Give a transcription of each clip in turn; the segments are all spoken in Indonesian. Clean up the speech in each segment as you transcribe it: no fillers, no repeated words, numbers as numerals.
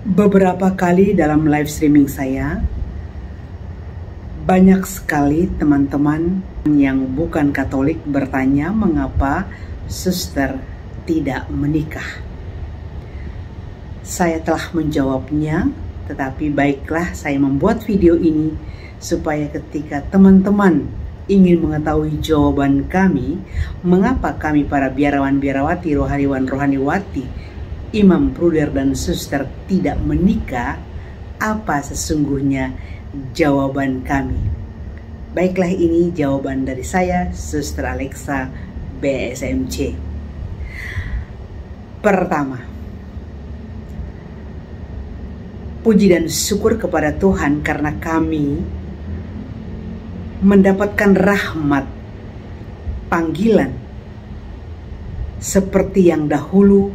Beberapa kali dalam live streaming saya, banyak sekali teman-teman yang bukan Katolik bertanya mengapa suster tidak menikah. Saya telah menjawabnya, tetapi baiklah saya membuat video ini supaya ketika teman-teman ingin mengetahui jawaban kami, mengapa kami para biarawan-biarawati, rohaniwan-rohaniwati, imam, bruder, dan suster tidak menikah, apa sesungguhnya jawaban kami. Baiklah, ini jawaban dari saya, Suster Alexa, BSMC. Pertama, puji dan syukur kepada Tuhan karena kami mendapatkan rahmat panggilan seperti yang dahulu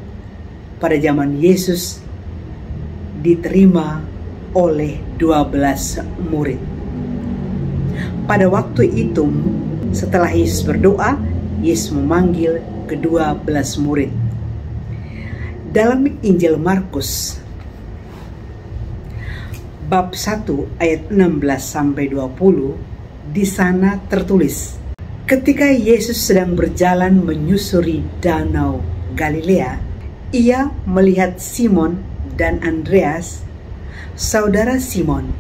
pada zaman Yesus diterima oleh 12 murid. Pada waktu itu, setelah Yesus berdoa, Yesus memanggil ke-12 murid. Dalam Injil Markus bab 1 ayat 16-20, di sana tertulis, ketika Yesus sedang berjalan menyusuri danau Galilea, ia melihat Simon dan Andreas, saudara Simon.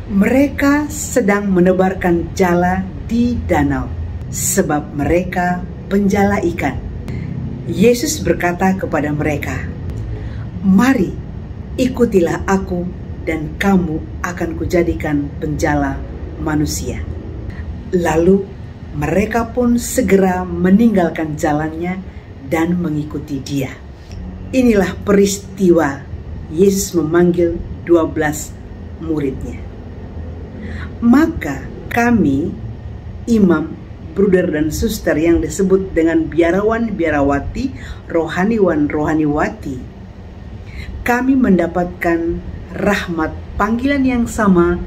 Mereka sedang menebarkan jala di danau, sebab mereka penjala ikan. Yesus berkata kepada mereka, "Mari, ikutilah aku, dan kamu akan kujadikan penjala manusia." Lalu mereka pun segera meninggalkan jalannya dan mengikuti dia. Inilah peristiwa Yesus memanggil 12 muridnya. Maka kami, imam, bruder, dan suster yang disebut dengan biarawan-biarawati, rohaniwan-rohaniwati, kami mendapatkan rahmat panggilan yang sama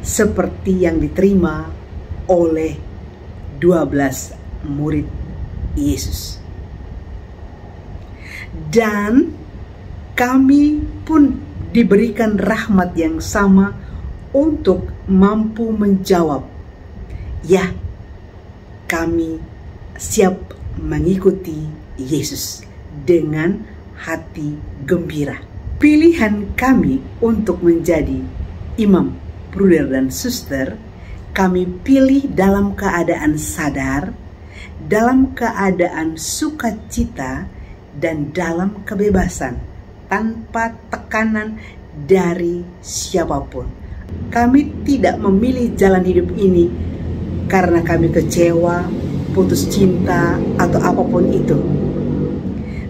seperti yang diterima oleh 12 murid Yesus. Dan kami pun diberikan rahmat yang sama untuk mampu menjawab, "Ya, kami siap mengikuti Yesus dengan hati gembira." Pilihan kami untuk menjadi imam, bruder, dan suster, kami pilih dalam keadaan sadar, dalam keadaan sukacita, dan dalam kebebasan, tanpa tekanan dari siapapun. Kami tidak memilih jalan hidup ini karena kami kecewa, putus cinta, atau apapun itu.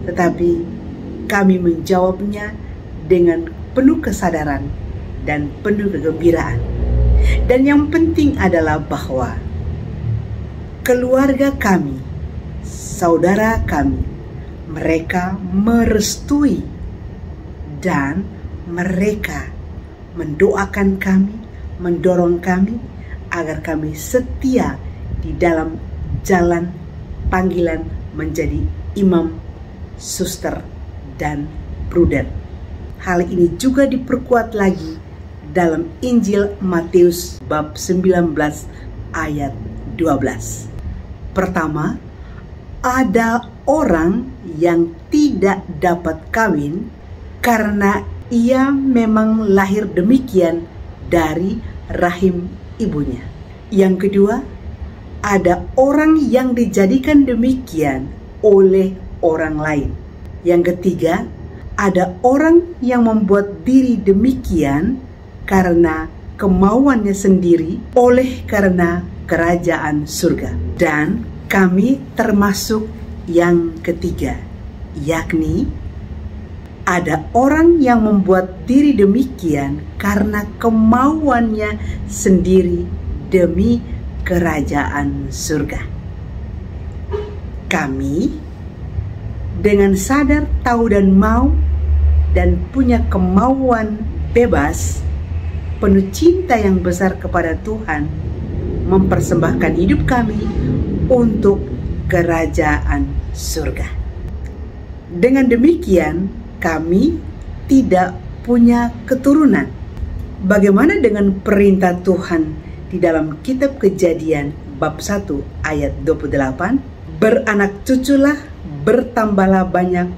Tetapi kami menjawabnya dengan penuh kesadaran dan penuh kegembiraan. Dan yang penting adalah bahwa keluarga kami, saudara kami, mereka merestui dan mereka mendoakan kami, mendorong kami agar kami setia di dalam jalan panggilan menjadi imam, suster, dan bruder. Hal ini juga diperkuat lagi dalam Injil Matius bab 19 ayat 12. Pertama, ada orang yang tidak dapat kawin karena ia memang lahir demikian dari rahim ibunya. Yang kedua, ada orang yang dijadikan demikian oleh orang lain. Yang ketiga, ada orang yang membuat diri demikian karena kemauannya sendiri oleh karena kerajaan surga. Dan kami termasuk yang ketiga, yakni ada orang yang membuat diri demikian karena kemauannya sendiri demi kerajaan surga. Kami dengan sadar tahu dan mau dan punya kemauan bebas, penuh cinta yang besar kepada Tuhan, mempersembahkan hidup kami untuk kerajaan surga. Dengan demikian, kami tidak punya keturunan. Bagaimana dengan perintah Tuhan di dalam kitab Kejadian bab 1 ayat 28? Beranak cuculah, bertambahlah banyak,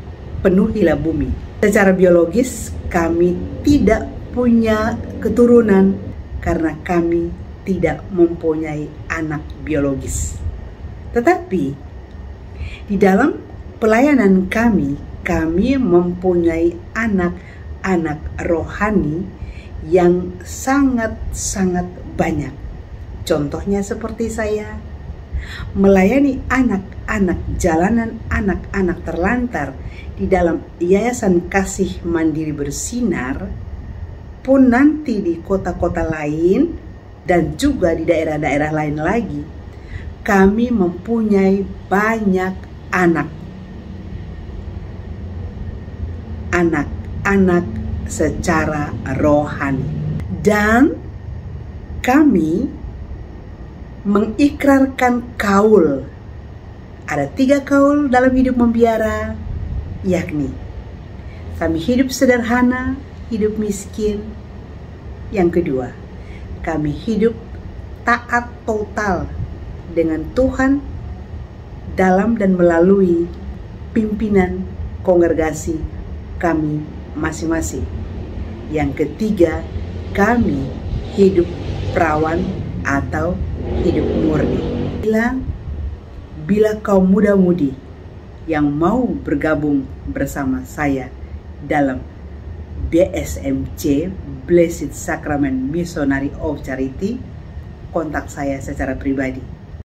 penuhilah bumi. Secara biologis kami tidak punya keturunan karena kami tidak mempunyai anak biologis. Tetapi di dalam pelayanan kami mempunyai anak-anak rohani yang sangat-sangat banyak. Contohnya seperti saya melayani anak-anak jalanan, anak-anak terlantar di dalam Yayasan Kasih Mandiri Bersinar, pun nanti di kota-kota lain dan juga di daerah-daerah lain lagi, kami mempunyai banyak anak secara rohani. Dan kami mengikrarkan kaul. Ada 3 kaul dalam hidup membiara, yakni kami hidup sederhana, hidup miskin. Yang kedua, kami hidup taat total dengan Tuhan dalam dan melalui pimpinan kongregasi kami masing-masing. Yang ketiga, kami hidup perawan atau hidup murni. Bila kaum muda-mudi yang mau bergabung bersama saya dalam BSMC, Blessed Sacrament Missionary of Charity, kontak saya secara pribadi.